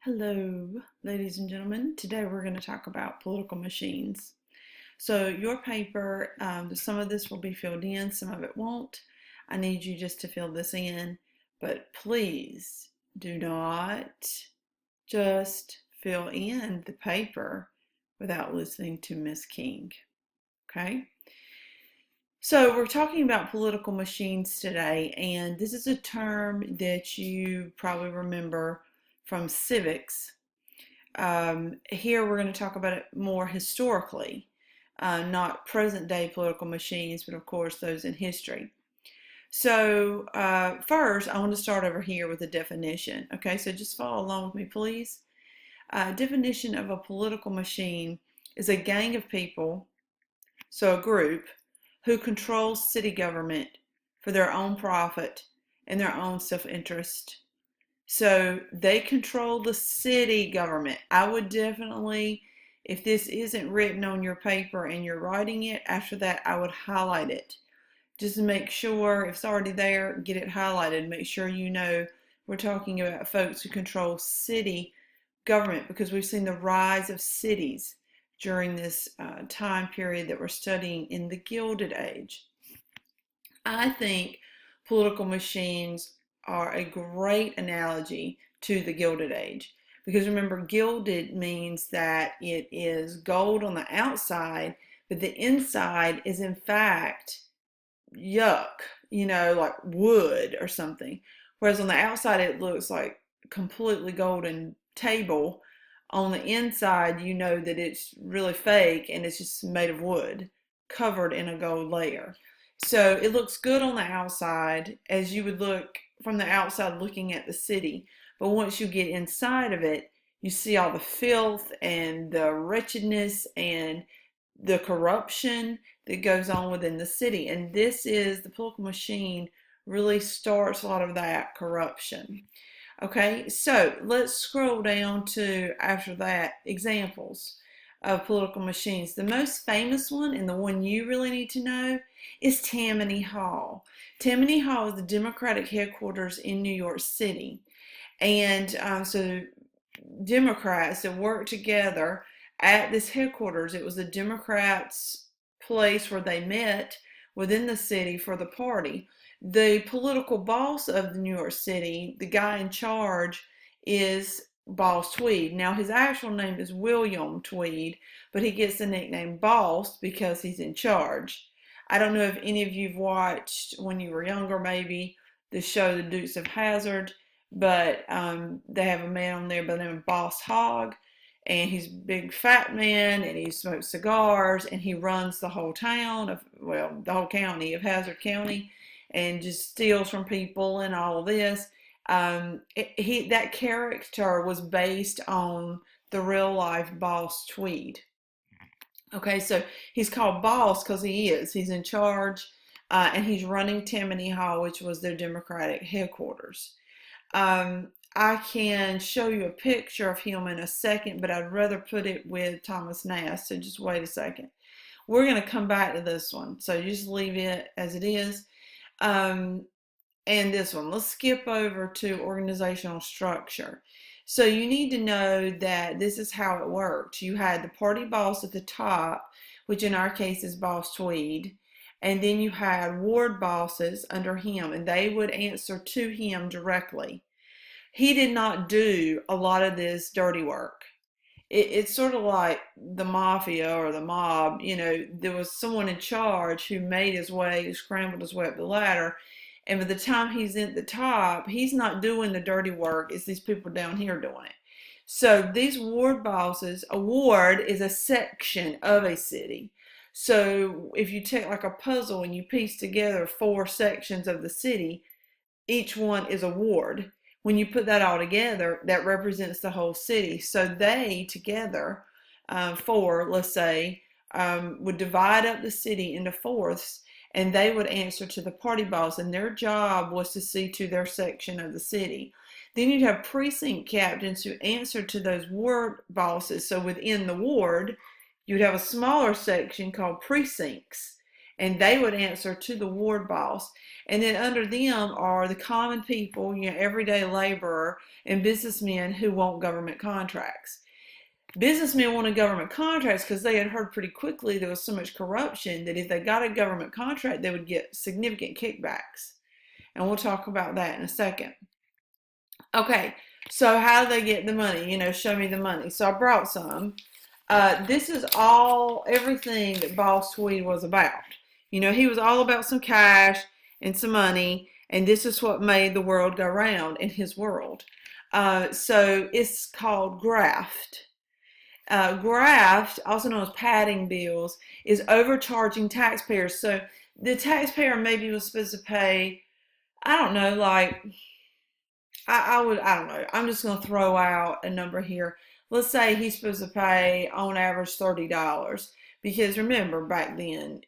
Hello, ladies and gentlemen. Today we're going to talk about political machines. So, your paper, some of this will be filled in, some of it won't. I need you just to fill this in, but please do not just fill in the paper without listening to Miss King. Okay? So, we're talking about political machines today, and this is a term that you probably remember from civics. Here we're going to talk about it more historically, not present day political machines, but of course those in history. So, first, I want to start over here with a definition. Okay, so just follow along with me, please. Definition of a political machine is a gang of people, so a group, who controls city government for their own profit and their own self interest. So they control the city government. I would definitely, if this isn't written on your paper and you're writing it, after that I would highlight it. Just to make sure if it's already there, get it highlighted. Make sure you know we're talking about folks who control city government because we've seen the rise of cities during this time period that we're studying in the Gilded Age. I think political machines are a great analogy to the Gilded Age. Because remember, gilded means that it is gold on the outside, but the inside is in fact yuck, like wood or something. Whereas on the outside, it looks like completely golden table. On the inside, you know that it's really fake and it's just made of wood covered in a gold layer. So it looks good on the outside as you would look from the outside looking at the city. But once you get inside of it, you see all the filth and the wretchedness and the corruption that goes on within the city. And this is the political machine really starts a lot of that corruption. Okay, so let's scroll down to after that examples of political machines. The most famous one and the one you really need to know is Tammany Hall. Tammany Hall is the Democratic headquarters in New York City. And so Democrats that worked together at this headquarters. It was the Democrats' place where they met within the city for the party. The political boss of the New York City, the guy in charge, is Boss Tweed. Now, his actual name is William Tweed, but he gets the nickname Boss because he's in charge. I don't know if any of you've watched, when you were younger maybe, the show The Dukes of Hazzard, but they have a man on there by the name of Boss Hogg, and he's a big fat man, and he smokes cigars, and he runs the whole town of, well, the whole county of Hazard County, and just steals from people and all of this. That character was based on the real life Boss Tweed. Okay, so he's called Boss because he is. He's in charge, and he's running Tammany Hall, which was their Democratic headquarters. I can show you a picture of him in a second, but I'd rather put it with Thomas Nast, so just wait a second. We're going to come back to this one, so just leave it as it is. And this one, let's skip over to organizational structure. So you need to know that this is how it worked. You had the party boss at the top, which in our case is Boss Tweed, and then you had ward bosses under him, and they would answer to him directly. He did not do a lot of this dirty work. It's sort of like the mafia or the mob. There was someone in charge who made his way, scrambled his way up the ladder, and by the time he's at the top, he's not doing the dirty work. It's these people down here doing it. So these ward bosses, a ward is a section of a city. So if you take like a puzzle and you piece together 4 sections of the city, each one is a ward. When you put that all together, that represents the whole city. So they together, 4, let's say, would divide up the city into fourths, and they would answer to the party boss, and their job was to see to their section of the city. Then you'd have precinct captains who answered to those ward bosses. So within the ward, you'd have a smaller section called precincts, and they would answer to the ward boss. And then under them are the common people, everyday laborer and businessmen who want government contracts. Businessmen wanted government contracts because they had heard pretty quickly there was so much corruption that if they got a government contract, they would get significant kickbacks. And we'll talk about that in a second. Okay, so how do they get the money? Show me the money. So I brought some. This is everything that Boss Tweed was about. He was all about some cash and some money, and this is what made the world go round in his world. So it's called graft. Graft, also known as padding bills, is overcharging taxpayers. So the taxpayer maybe was supposed to pay, I don't know, like I don't know. I'm just going to throw out a number here. Let's say he's supposed to pay on average $30 because remember back then,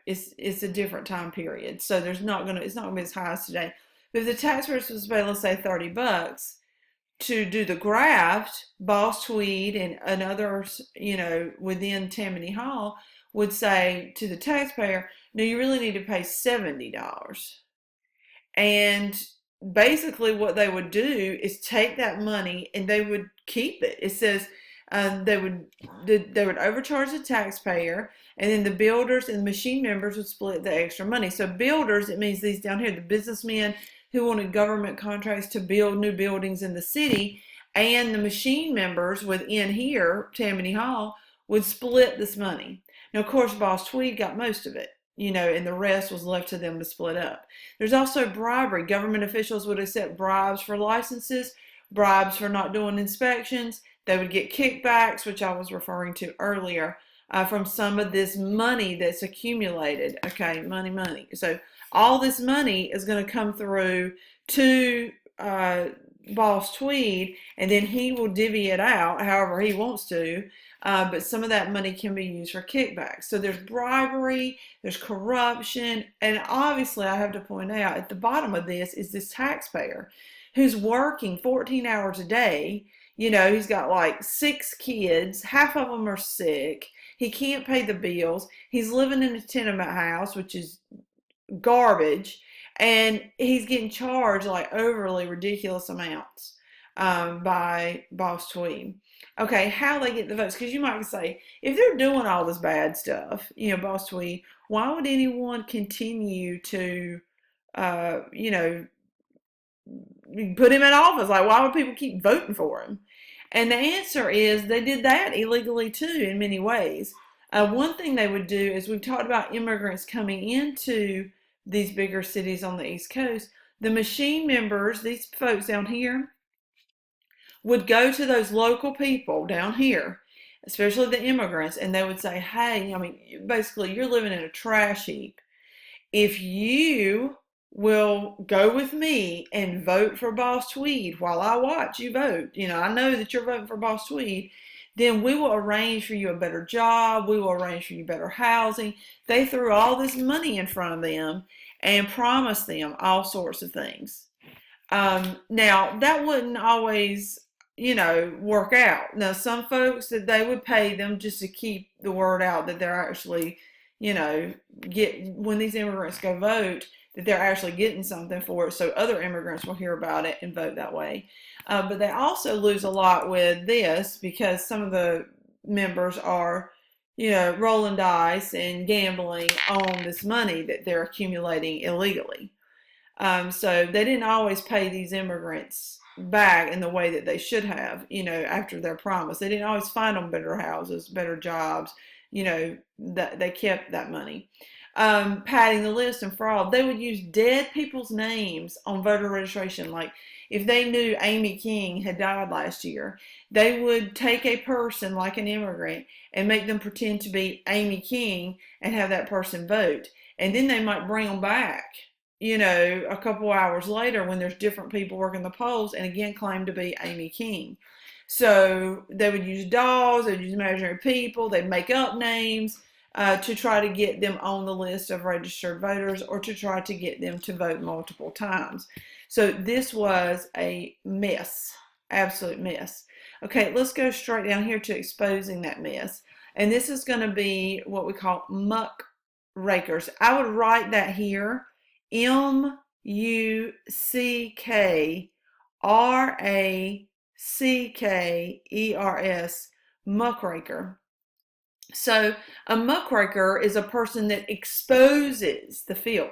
it's a different time period. So it's not going to be as high as today. But if the taxpayer is supposed to pay, let's say $30 to do the graft, Boss Tweed and others, within Tammany Hall would say to the taxpayer, no, you really need to pay $70. And basically what they would do is take that money and they would keep it. It says they would overcharge the taxpayer, and then the builders and the machine members would split the extra money. So builders, it means these down here, the businessmen who wanted government contracts to build new buildings in the city, and the machine members within here, Tammany Hall, would split this money. Now, of course, Boss Tweed got most of it, and the rest was left to them to split up. There's also bribery. Government officials would accept bribes for licenses, bribes for not doing inspections. They would get kickbacks, which I was referring to earlier, from some of this money that's accumulated. Okay, money. So all this money is going to come through to Boss Tweed, and then he will divvy it out however he wants to. But some of that money can be used for kickbacks. So there's bribery, there's corruption, and obviously I have to point out at the bottom of this is this taxpayer who's working 14 hours a day. He's got like 6 kids, half of them are sick. He can't pay the bills. He's living in a tenement house, which is garbage, and he's getting charged like overly ridiculous amounts by Boss Tweed. Okay, how they get the votes? Because you might say, if they're doing all this bad stuff, Boss Tweed, why would anyone continue to, put him in office? Like, why would people keep voting for him? And the answer is they did that illegally too in many ways. One thing they would do is we've talked about immigrants coming into these bigger cities on the East Coast. The machine members, these folks down here, would go to those local people down here, especially the immigrants, and they would say, hey, basically you're living in a trash heap. If you will go with me and vote for Boss Tweed while I watch you vote, I know that you're voting for Boss Tweed, then we will arrange for you a better job. We will arrange for you better housing. They threw all this money in front of them and promised them all sorts of things. Now, that wouldn't always, work out. Now, some folks that they would pay them just to keep the word out that they're actually, when these immigrants go vote, that they're actually getting something for it, so other immigrants will hear about it and vote that way. But they also lose a lot with this because some of the members are, rolling dice and gambling on this money that they're accumulating illegally. So they didn't always pay these immigrants back in the way that they should have, after their promise. They didn't always find them better houses, better jobs, that they kept that money. Padding the list and fraud. They would use dead people's names on voter registration. Like if they knew Amy King had died last year, they would take a person like an immigrant and make them pretend to be Amy King and have that person vote. And then they might bring them back, a couple hours later when there's different people working the polls and again claim to be Amy King. So they would use dolls, they'd use imaginary people, they'd make up names to try to get them on the list of registered voters or to try to get them to vote multiple times. So this was a mess, absolute mess. Okay, let's go straight down here to exposing that mess. And this is going to be what we call muck rakers. I would write that here, Muckrackers, muckraker. So a muckraker is a person that exposes the filth,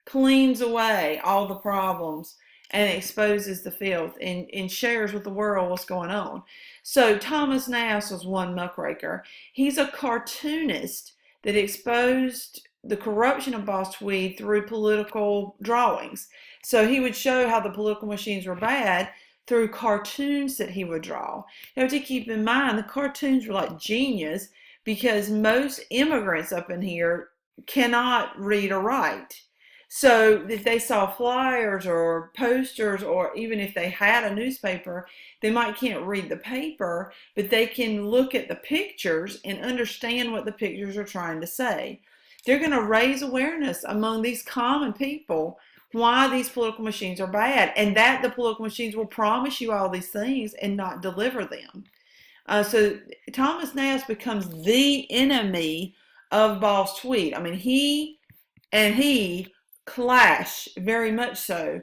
cleans away all the problems, and exposes the filth and shares with the world what's going on. So Thomas Nast was one muckraker. He's a cartoonist that exposed the corruption of Boss Tweed through political drawings. So he would show how the political machines were bad through cartoons that he would draw. You have to keep in mind the cartoons were like genius because most immigrants up in here cannot read or write. So if they saw flyers or posters, or even if they had a newspaper, they might can't read the paper, but they can look at the pictures and understand what the pictures are trying to say. They're going to raise awareness among these common people why these political machines are bad, and that the political machines will promise you all these things and not deliver them. So Thomas Nast becomes the enemy of Boss Tweed. I mean, he clash very much so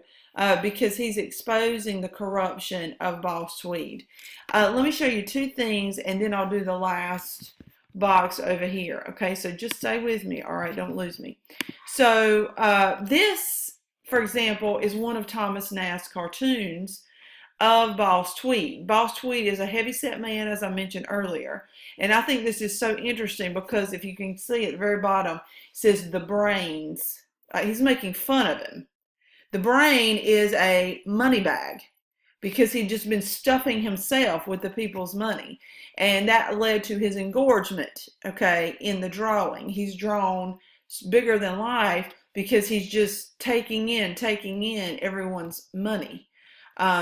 because he's exposing the corruption of Boss Tweed. Let me show you two things and then I'll do the last box over here. Okay, so just stay with me. All right, don't lose me. So this, for example, is one of Thomas Nast's cartoons of Boss Tweed. Boss Tweed is a heavyset man, as I mentioned earlier. And I think this is so interesting because if you can see at the very bottom, it says the brains. He's making fun of him. The brain is a money bag because he'd just been stuffing himself with the people's money. And that led to his engorgement, okay, in the drawing. He's drawn bigger than life because he's just taking in everyone's money.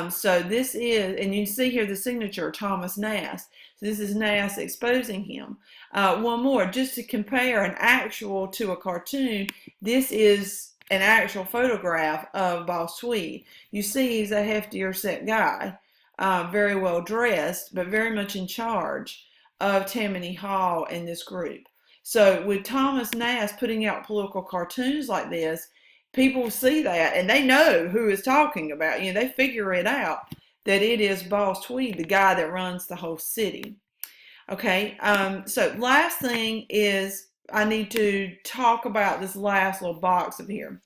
So this is, and you see here the signature, Thomas Nast. So this is Nast exposing him. One more, just to compare an actual to a cartoon, this is an actual photograph of Boss Tweed. You see he's a heftier set guy, very well dressed, but very much in charge of Tammany Hall and this group. So with Thomas Nast putting out political cartoons like this, people see that and they know who is talking about. They figure it out that it is Boss Tweed, the guy that runs the whole city. Okay, so last thing is I need to talk about this last little box of here.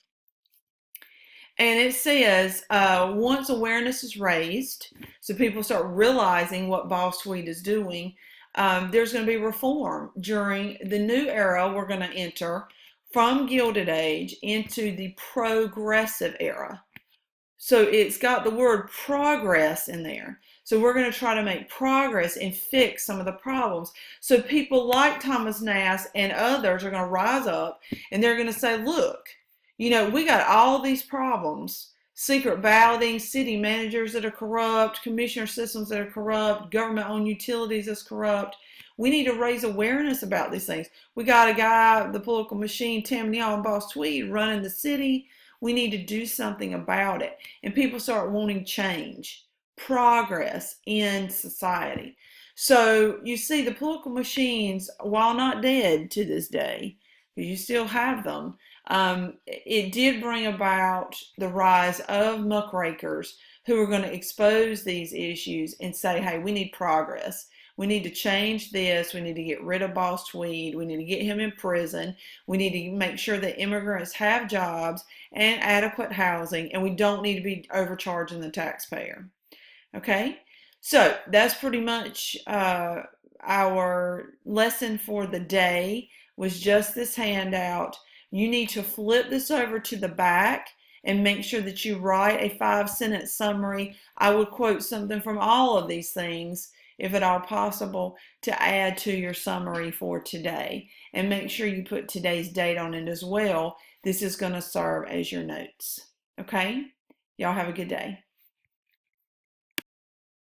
And it says, once awareness is raised, so people start realizing what Boss Tweed is doing, there's going to be reform during the new era we're going to enter from Gilded Age into the progressive era. So it's got the word progress in there. So we're going to try to make progress and fix some of the problems. So people like Thomas Nast and others are going to rise up and they're going to say, look, we got all these problems. Secret balloting, city managers that are corrupt, commissioner systems that are corrupt, government-owned utilities that's corrupt. We need to raise awareness about these things. We got a guy, the political machine, Tammany Hall and Boss Tweed running the city. We need to do something about it. And people start wanting change, progress in society. So you see the political machines, while not dead to this day, because you still have them, it did bring about the rise of muckrakers who are going to expose these issues and say, hey, we need progress. We need to change this. We need to get rid of Boss Tweed. We need to get him in prison. We need to make sure that immigrants have jobs and adequate housing, and we don't need to be overcharging the taxpayer. Okay? So that's pretty much our lesson for the day, was just this handout. You need to flip this over to the back and make sure that you write a 5-sentence summary. I would quote something from all of these things, if at all possible, to add to your summary for today. And make sure you put today's date on it as well. This is going to serve as your notes. Okay? Y'all have a good day.